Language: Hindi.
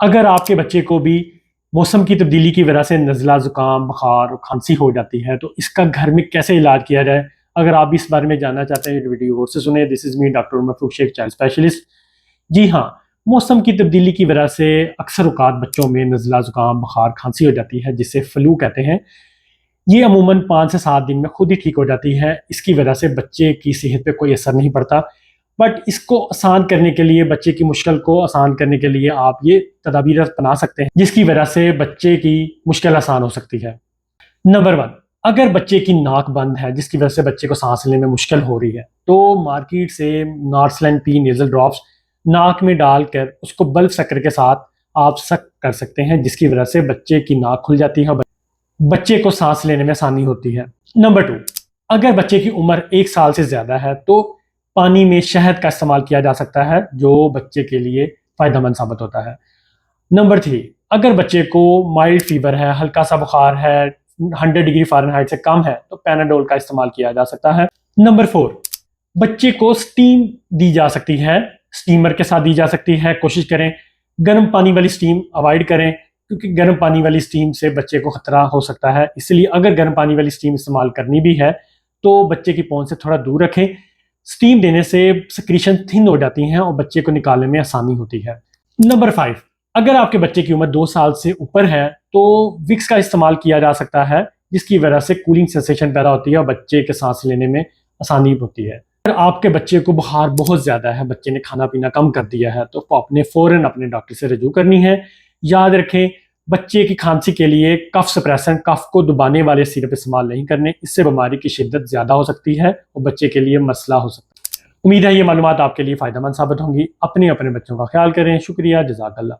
अगर आपके बच्चे को भी मौसम की तब्दीली की वजह से नज़ला, ज़ुकाम, बुखार और खांसी हो जाती है तो इसका घर में कैसे इलाज किया जाए, अगर आप भी इस बारे में जानना चाहते हैं वीडियो गौर से सुने। This is me doctor Umar Farooq Shaikh, child specialist. जी हाँ, मौसम की तब्दीली की वजह से अक्सर औकात बच्चों में नज़ला, ज़ुकाम, बुखार, खांसी हो जाती है जिसे फ्लू कहते हैं। ये अमूमन 5 से 7 दिन में खुद ही ठीक हो जाती है। इसकी वजह से बच्चे की सेहत पे कोई असर नहीं पड़ता। बट इसको आसान करने के लिए, बच्चे की मुश्किल को आसान करने के लिए आप ये तदाबीर अपना सकते हैं जिसकी वजह से बच्चे की मुश्किल आसान हो सकती है। नंबर 1, अगर बच्चे की नाक बंद है जिसकी वजह से बच्चे को सांस लेने में मुश्किल हो रही है तो मार्केट से नॉर्सलैंड पी नेजल ड्रॉप्स नाक में डालकर उसको बल्ब शक्कर के साथ आप सक कर सकते हैं जिसकी वजह से बच्चे की नाक खुल जाती है, बच्चे को सांस लेने में आसानी होती है। नंबर 2, अगर बच्चे की उम्र 1 साल से ज़्यादा है तो पानी में शहद का इस्तेमाल किया जा सकता है जो बच्चे के लिए फ़ायदेमंद साबित होता है। नंबर 3, अगर बच्चे को माइल्ड फीवर है, हल्का सा बुखार है, 100 डिग्री फ़ारेनहाइट से कम है तो पैनाडोल का इस्तेमाल किया जा सकता है। नंबर 4, बच्चे को स्टीम दी जा सकती है, स्टीमर के साथ दी जा सकती है। कोशिश करें गर्म पानी वाली स्टीम अवॉइड करें क्योंकि गर्म पानी वाली स्टीम से बच्चे को खतरा हो सकता है। इसलिए अगर गर्म पानी वाली स्टीम इस्तेमाल करनी भी है तो बच्चे की पहुंच से थोड़ा दूर रखें। स्टीम देने से सिक्रीशन थिन हो जाती हैं और बच्चे को निकालने में आसानी होती है। नंबर 5, अगर आपके बच्चे की उम्र 2 साल से ऊपर है तो विक्स का इस्तेमाल किया जा सकता है जिसकी वजह से कूलिंग सेंसेशन पैदा होती है और बच्चे के सांस लेने में आसानी होती है। अगर आपके बच्चे को बुखार बहुत ज़्यादा है, बच्चे ने खाना पीना कम कर दिया है तो आपने फ़ौरन अपने डॉक्टर से रजू करनी है। याद रखें, बच्चे की खांसी के लिए कफ सप्रेसेंट, कफ को दबाने वाले सिरप इस्तेमाल नहीं करने, इससे बीमारी की शिद्दत ज़्यादा हो सकती है और बच्चे के लिए मसला हो सकता है। उम्मीद है ये मालूमात आपके लिए फ़ायदेमंद साबित होंगी। अपने बच्चों का ख्याल करें। शुक्रिया, जज़ाकल्लाह।